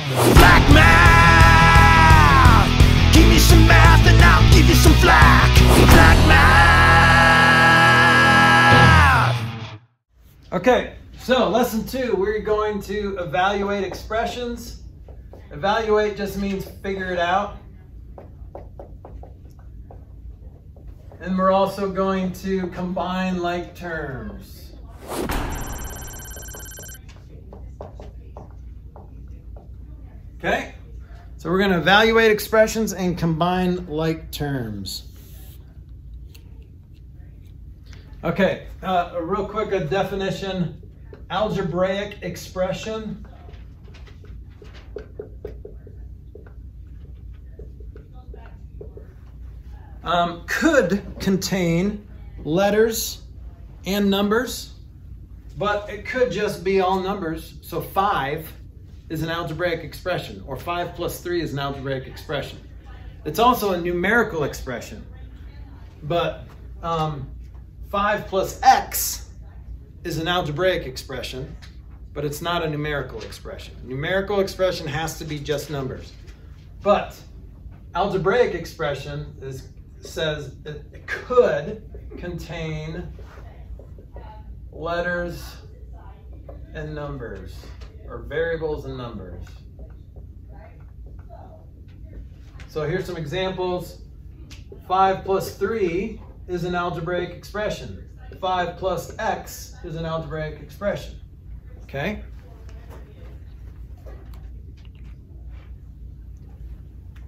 Flack math! Give me some math and I'll give you some flack. Flack math! Okay, so lesson 2, we're going to evaluate expressions. Evaluate just means figure it out. And we're also going to combine like terms. Okay, so we're going to evaluate expressions and combine like terms. Okay, real quick, a definition. Algebraic expression. Could contain letters and numbers, but it could just be all numbers. So 5 is an algebraic expression, or 5 plus 3 is an algebraic expression. It's also a numerical expression, but 5 plus x is an algebraic expression, but it's not a numerical expression. Numerical expression has to be just numbers. But algebraic expression says it could contain letters and numbers, or variables and numbers. So here's some examples. 5 plus 3 is an algebraic expression. 5 plus x is an algebraic expression. Okay?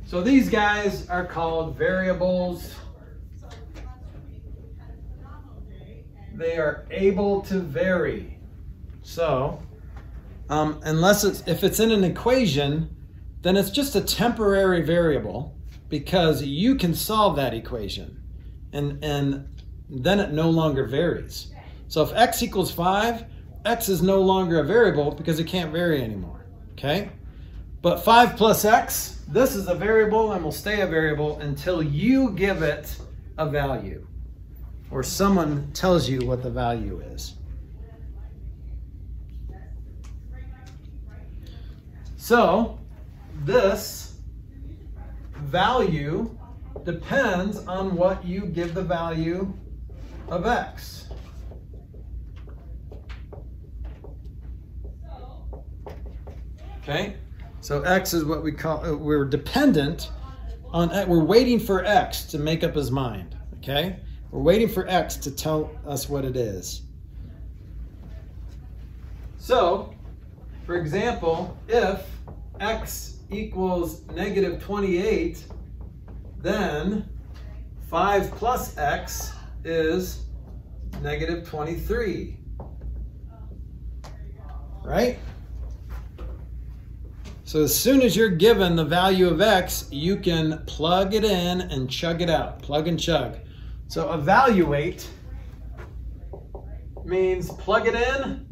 So these guys are called variables. They are able to vary. So, if it's in an equation, then it's just a temporary variable because you can solve that equation. And then it no longer varies. So if x equals 5, x is no longer a variable because it can't vary anymore, okay? But 5 plus x, this is a variable and will stay a variable until you give it a value or someone tells you what the value is. So this value depends on what you give the value of x. Okay, so x is what we call, we're dependent on, we're waiting for x to make up his mind, okay? We're waiting for x to tell us what it is. So, for example, if x equals negative 28, then 5 plus x is negative 23, right? So as soon as you're given the value of x, you can plug it in and chug it out, plug and chug. So evaluate means plug it in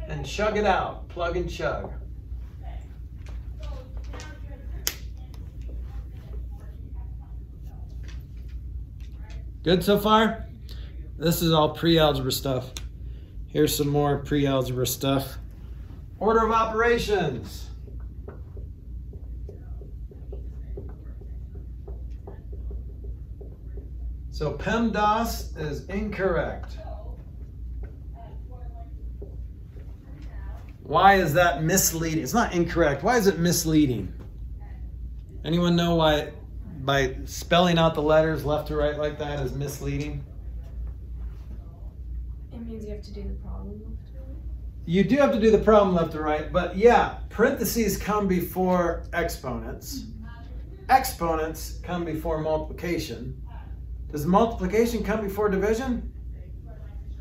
and chug it out, plug and chug. Good so far? This is all pre-algebra stuff. Here's some more pre-algebra stuff. Order of operations. So PEMDAS is incorrect. Why is that misleading? It's not incorrect. Why is it misleading? Anyone know why by spelling out the letters left to right like that is misleading? It means you have to do the problem left to right. You do have to do the problem left to right, but yeah, parentheses come before exponents. Exponents come before multiplication. Does multiplication come before division?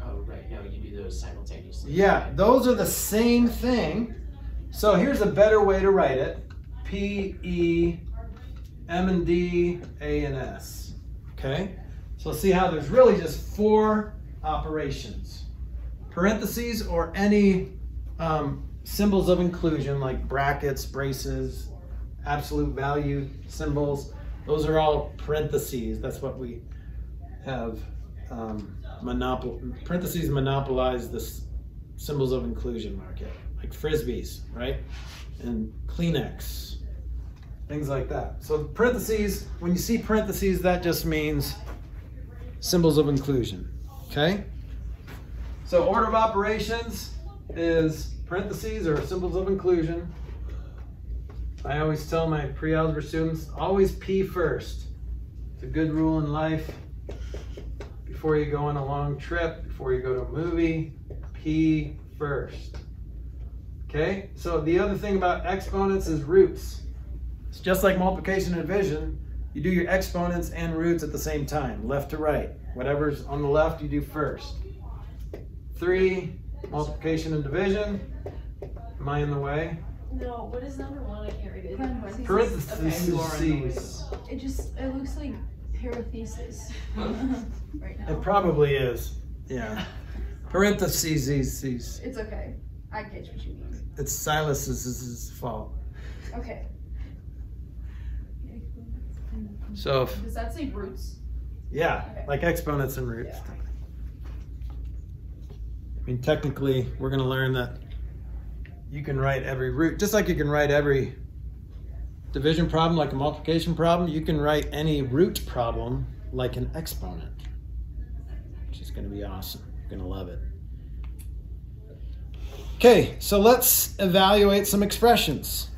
Oh, right. No, you do those simultaneously. Yeah, those are the same thing. So here's a better way to write it. P, E, M and D, A and S. Okay? So see how there's really just 4 operations. Parentheses or any symbols of inclusion like brackets, braces, absolute value symbols. Those are all parentheses. That's what we have parentheses monopolize the symbols of inclusion market, like frisbees, right? and Kleenex, things like that. So parentheses, when you see parentheses, that just means symbols of inclusion, okay? So order of operations is parentheses or symbols of inclusion. I always tell my pre-algebra students, always P first. It's a good rule in life. Before you go on a long trip, before you go to a movie, P first. Okay, so the other thing about exponents is roots. It's just like multiplication and division. You do your exponents and roots at the same time, left to right. Whatever's on the left, you do first. 3, multiplication and division. Am I in the way? No, what is number 1? I can't read it. Parentheses. It looks like parathesis right now. It probably is, yeah. Parentheses. It's okay. I get what you mean. It's Silas's fault. Okay. So if, Does that say roots? yeah, Okay. like exponents and roots. Yeah. I mean, technically, we're going to learn that you can write every root, just like you can write every division problem like a multiplication problem, you can write any root problem like an exponent, which is going to be awesome. You're going to love it. Okay, so let's evaluate some expressions.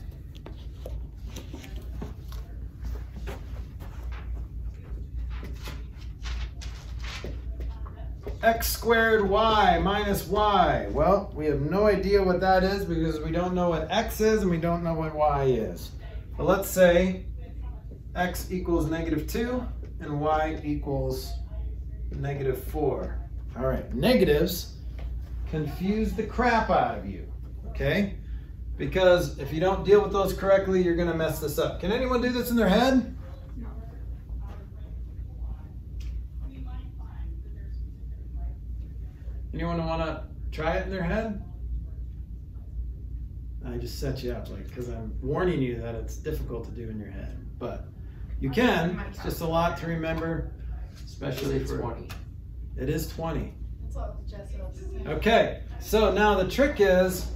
X squared y minus y. Well, we have no idea what that is because we don't know what x is and we don't know what y is. But let's say x equals -2 and y equals -4. All right, negatives confuse the crap out of you, okay? Because if you don't deal with those correctly, you're gonna mess this up. Can anyone do this in their head? Anyone want to try it in their head? I just set you up, like, because I'm warning you that it's difficult to do in your head, but you can. It's just a lot to remember, especially for 20. It is 20. That's what Jessica said. Okay, so now the trick is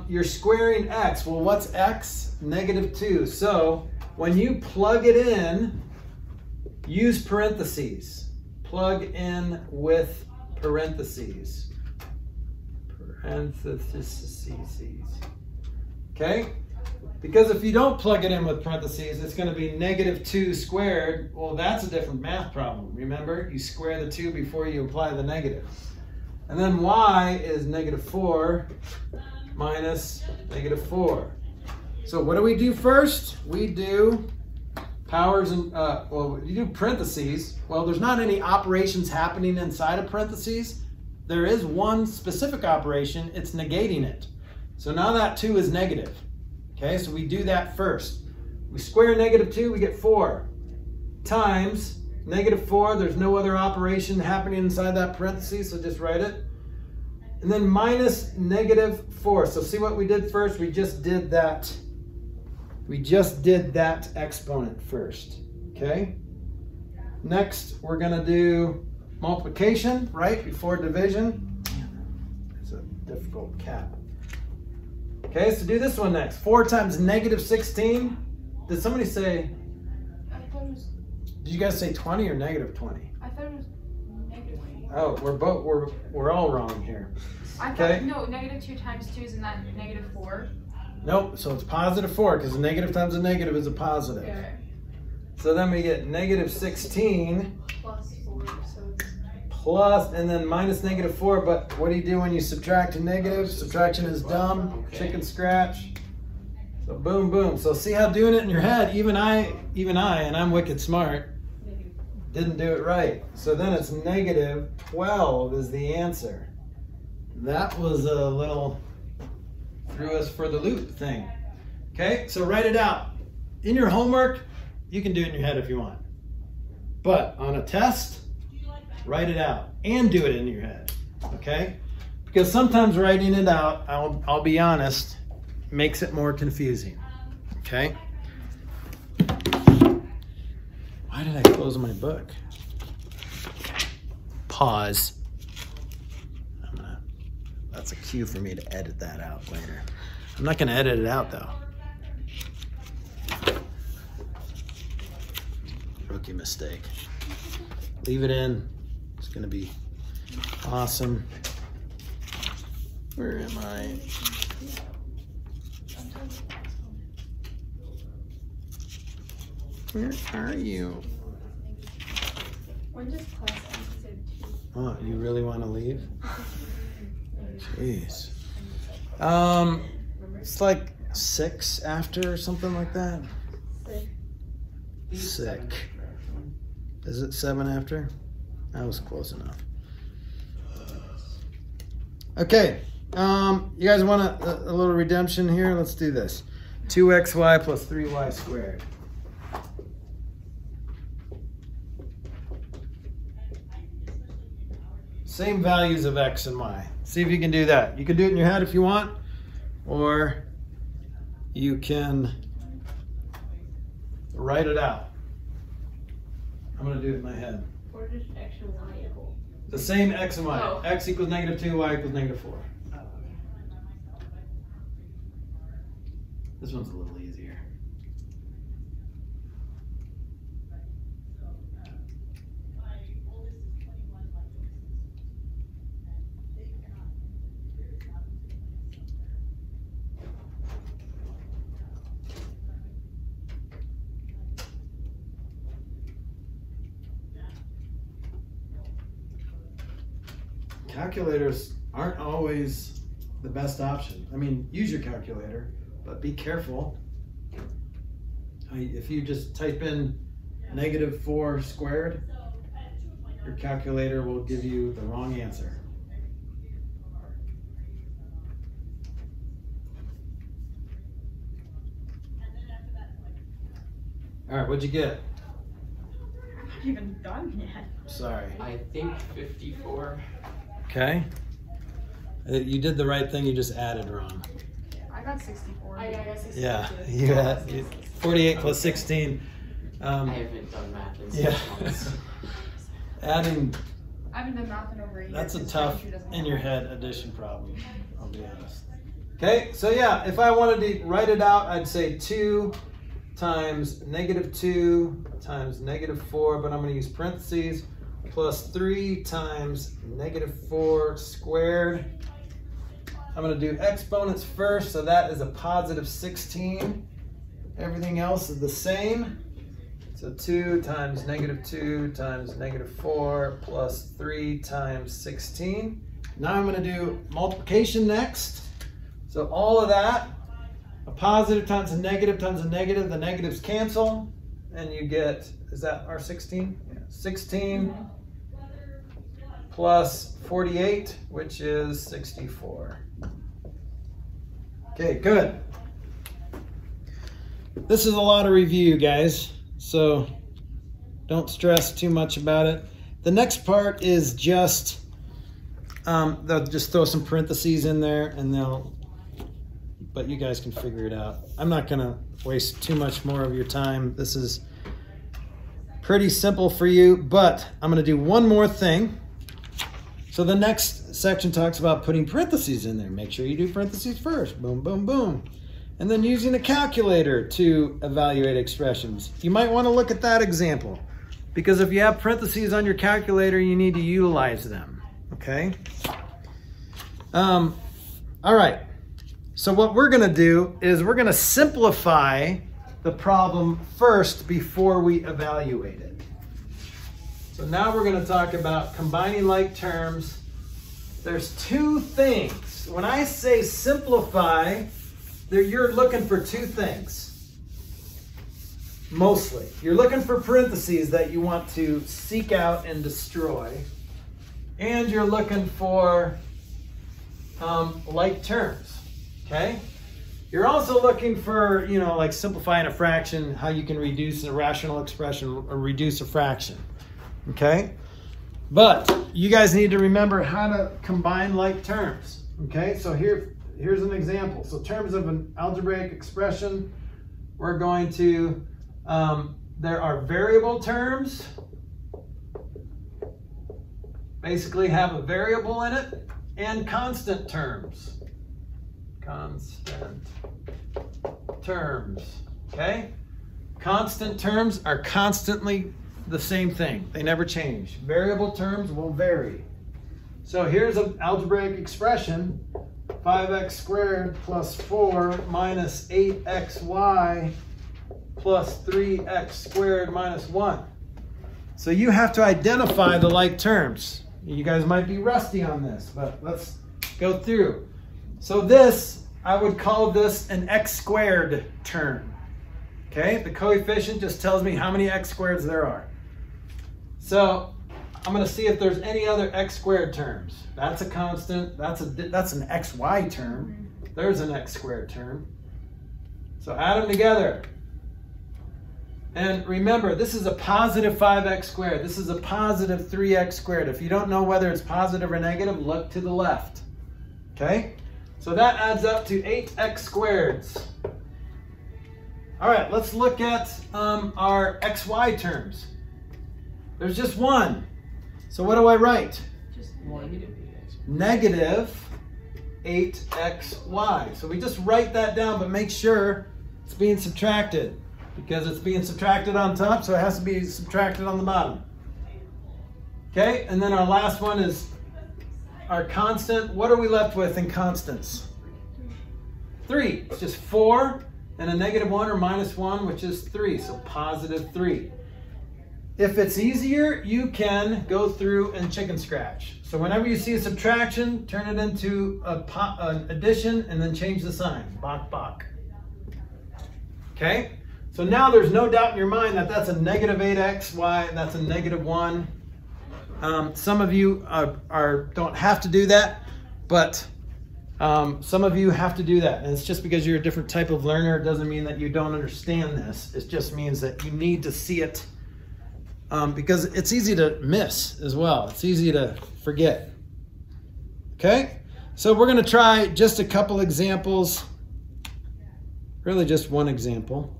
you're squaring x. Well, what's x? -2. So when you plug it in, use parentheses. Plug in with parentheses. Okay? Because if you don't plug it in with parentheses, it's going to be -2 squared. Well, that's a different math problem. Remember, you square the 2 before you apply the negative. And then y is -4 minus -4. So what do we do first? We do powers and, well, you do parentheses. Well, there's not any operations happening inside of parentheses. There is one specific operation, it's negating it. So now that 2 is negative. Okay, so we do that first. We square -2, we get 4. Times -4, there's no other operation happening inside that parentheses, so just write it. And then minus -4. So see what we did first? We just did that. We just did that exponent first, okay? Next, we're gonna do multiplication, right, before division. It's a difficult cap. Okay, so do this one next. 4 times -16. Did somebody say, I thought it was, did you guys say 20 or -20? I thought it was -20. Oh, we're all wrong here. I thought, Okay. no, -2 times 2 isn't that -4? Nope, so it's +4 because a negative times a negative is a positive. Okay. So then we get -16 Plus 4, so it's... plus, and then minus -4, but what do you do when you subtract a negative? Subtraction is dumb, chicken scratch. So boom, boom. So see how doing it in your head, even I, and I'm wicked smart, didn't do it right. So then it's -12 is the answer. That was a little threw us for the loop thing. Okay, so write it out. In your homework, you can do it in your head if you want. But on a test, write it out and do it in your head, okay? Because sometimes writing it out, I'll be honest, makes it more confusing, okay? Why did I close my book? Pause. That's a cue for me to edit that out later. I'm not going to edit it out though. Rookie mistake. Leave it in. It's going to be awesome. Where am I? Where are you? When does class end? Oh, you really want to leave? Jeez. It's like 6 after or something like that. Sick. Is it 7 after? That was close enough. Okay. You guys want a little redemption here? Let's do this. 2xy plus 3y squared. Same values of x and y. See if you can do that. You can do it in your head if you want, or you can write it out. I'm going to do it in my head. What does x and y equal? The same x and y. Oh. X equals -2, y equals -4. This one's a little easier. Calculators aren't always the best option. I mean, use your calculator, but be careful. If you just type in -4 squared, your calculator will give you the wrong answer. All right, what'd you get? I'm not even done yet. Sorry. I think 54. Okay. You did the right thing, you just added wrong. I got 64. I got 64. Yeah, too. you had 48 plus 16. I haven't done math in 6 Yeah. months. Adding, I haven't done math in over a year. that's a because tough chemistry doesn't in have your it. head addition problem, I'll be honest. Okay, so yeah, if I wanted to write it out, I'd say 2 times -2 times -4, but I'm going to use parentheses, plus 3 times -4 squared. I'm going to do exponents first, so that is a positive 16. Everything else is the same. So 2 times -2 times -4 plus 3 times 16. Now I'm going to do multiplication next. So all of that, a positive times a negative times a negative, the negatives cancel, and you get, is that our 16? Yeah, 16 plus 48, which is 64. Okay, good. This is a lot of review, guys, so don't stress too much about it. The next part is just, they'll just throw some parentheses in there and but you guys can figure it out. I'm not gonna waste too much more of your time. This is pretty simple for you, but I'm gonna do one more thing. So the next section talks about putting parentheses in there. Make sure you do parentheses first. Boom, boom, boom. And then using a calculator to evaluate expressions. You might want to look at that example, because if you have parentheses on your calculator, you need to utilize them, okay? All right, so what we're gonna do is we're gonna simplify the problem first before we evaluate it. So now we're gonna talk about combining like terms. There's 2 things. When I say simplify, you're looking for 2 things, mostly. You're looking for parentheses that you want to seek out and destroy, and you're looking for like terms, okay? You're also looking for, like simplifying a fraction, how you can reduce a rational expression or reduce a fraction, okay? But you guys need to remember how to combine like terms, okay? So here's an example. So in terms of an algebraic expression, we're going to, there are variable terms, basically have a variable in it, and constant terms. constant terms, okay? Constant terms are constantly the same thing. They never change. Variable terms will vary. So here's an algebraic expression, 5x squared plus 4 minus 8xy plus 3x squared minus 1. So you have to identify the like terms. You guys might be rusty on this, but let's go through. So this, I would call this an x squared term. Okay, the coefficient just tells me how many x squareds there are. So I'm going to see if there's any other x squared terms. That's a constant. That's an xy term. There's an x squared term. So add them together. And remember, this is a positive 5x squared. This is a positive 3x squared. If you don't know whether it's positive or negative, look to the left. Okay? So that adds up to 8x squareds. All right, let's look at our xy terms. There's just one. So what do I write? Just Negative 8xy. So we just write that down, but make sure it's being subtracted, because it's being subtracted on top, so it has to be subtracted on the bottom. Okay, and then our last one is our constant. What are we left with in constants? 3. It's just 4 and a negative 1 or minus 1, which is 3, so positive 3. If it's easier, you can go through and chicken scratch. So whenever you see a subtraction, turn it into an addition and then change the sign. Bok, bok. Okay? So now there's no doubt in your mind that that's a negative 8xy and that's a negative 1. Some of you don't have to do that, but some of you have to do that. And it's just because you're a different type of learner. It doesn't mean that you don't understand this. It just means that you need to see it, because it's easy to miss as well. It's easy to forget. Okay? So we're going to try just a couple examples. Really just one example.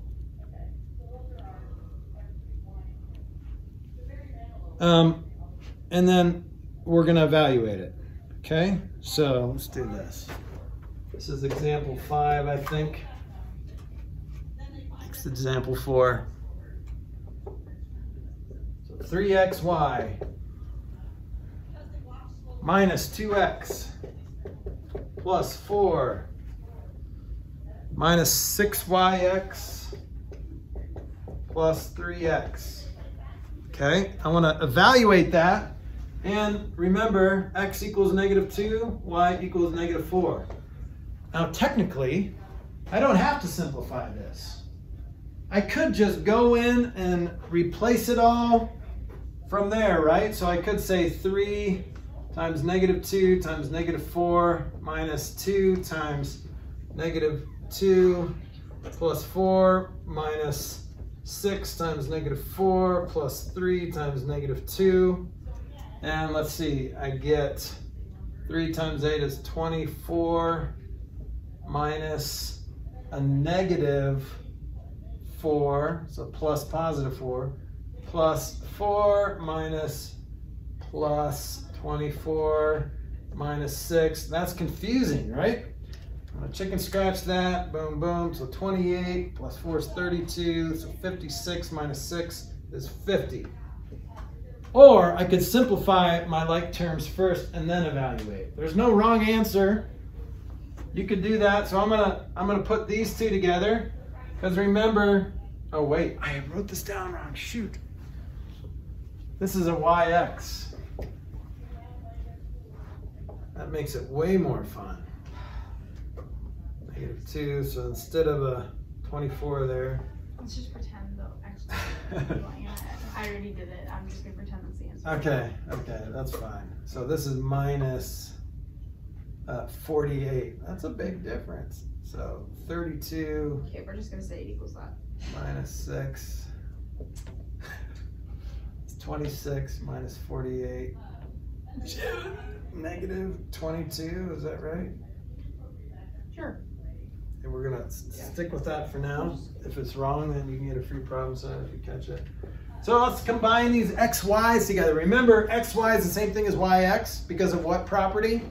And then we're going to evaluate it. Okay, so let's do this. This is example 5, I think. Next example 4. So 3xy minus 2x plus 4 minus 6yx plus 3x. Okay, I want to evaluate that. And remember, x equals negative 2, y equals negative 4. Now technically, I don't have to simplify this. I could just go in and replace it all from there, right? So I could say 3 times negative 2 times negative 4 minus 2 times negative 2 plus 4 minus 6 times negative 4 plus 3 times negative 2. And let's see, I get 3 times 8 is 24 minus a negative 4, so plus positive 4, plus 4 minus plus 24 minus 6. That's confusing, right? I'm going to chicken scratch that, boom, boom. So 28 plus 4 is 32, so 56 minus 6 is 50. Or I could simplify my like terms first and then evaluate. There's no wrong answer. You could do that. So I'm gonna put these two together, because remember, oh wait, I wrote this down wrong. Shoot. This is a yx. That makes it way more fun. Negative 2. So instead of a 24 there. Let's just pretend though. Actually, I already did it. I'm just gonna pretend that's the answer. Okay, that's fine. So this is minus 48. That's a big difference. So 32. Okay, we're just gonna say it equals that. Minus 6. It's 26 minus 48. Negative 22, is that right? Sure. And we're gonna stick with that for now. If it's wrong, then you can get a free problem set if you catch it. So let's combine these xy's together. Remember, xy is the same thing as yx because of what property?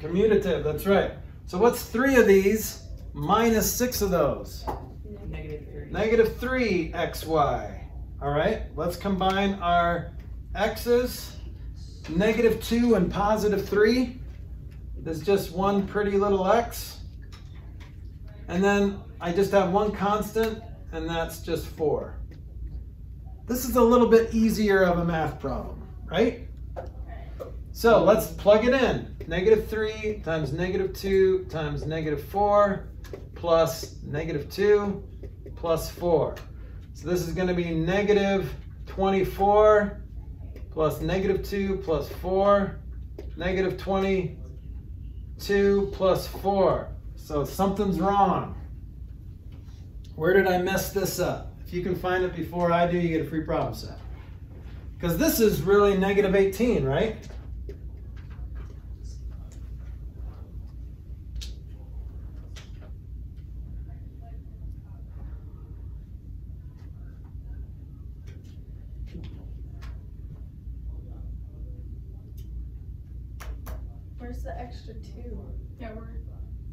Commutative, that's right. So what's 3 of these minus 6 of those? Negative 3 xy. All right, let's combine our x's. Negative 2 and positive 3 is just one pretty little x. And then I just have one constant, and that's just 4. This is a little bit easier of a math problem, right? So let's plug it in. Negative 3 times negative 2 times negative 4 plus negative 2 plus 4. So this is going to be negative 24 plus negative 2 plus 4, negative 22 plus 4. So something's wrong. Where did I mess this up? If you can find it before I do, you get a free problem set. Because this is really negative 18, right? Where's the extra 2? Yeah, where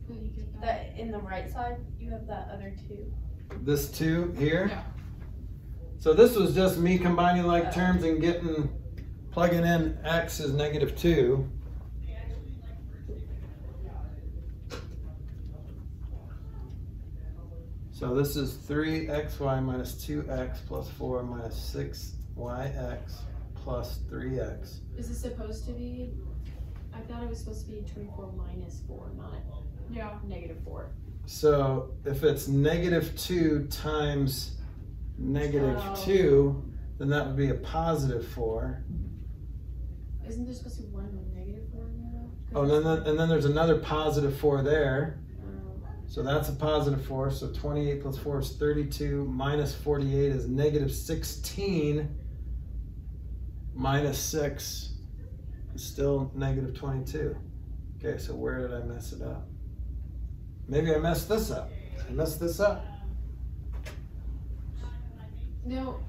did you get that? That in the right side, you have that other 2. This 2 here? Yeah. So this was just me combining like terms and plugging in x is negative 2. So this is 3xy minus 2x plus 4 minus 6yx plus 3x. Is it supposed to be? I thought it was supposed to be 24 minus 4, not negative 4. So if it's negative 2 times negative 2, then that would be a positive 4. Isn't there supposed to be one with negative 4 in there? Oh, and then there's another positive 4 there. So that's a positive 4. So 28 plus 4 is 32. Minus 48 is negative 16. Minus 6 is still negative 22. Okay, so where did I mess it up? Maybe I messed this up. I messed this up. No.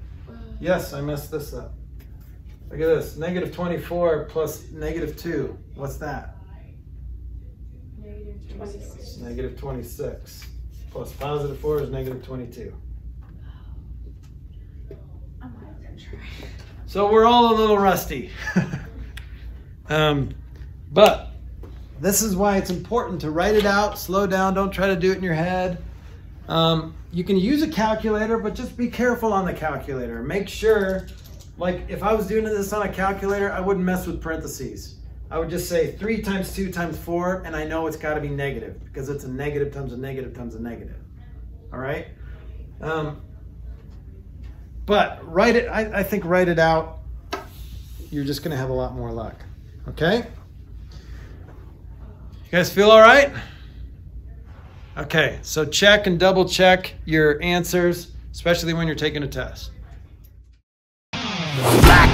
Yes, I messed this up. Look at this. Negative 24 plus negative 2. What's that? Negative 26. Negative 26. Plus positive 4 is negative 22. I'm not even sure. So we're all a little rusty. But this is why it's important to write it out, slow down, don't try to do it in your head. You can use a calculator, but just be careful on the calculator. Make sure, like if I was doing this on a calculator, I wouldn't mess with parentheses. I would just say 3 times 2 times 4, and I know it's got to be negative because it's a negative times a negative times a negative. All right? But write it, I think write it out. You're just going to have a lot more luck. Okay? You guys feel all right? Okay, so check and double check your answers, especially when you're taking a test. Flack!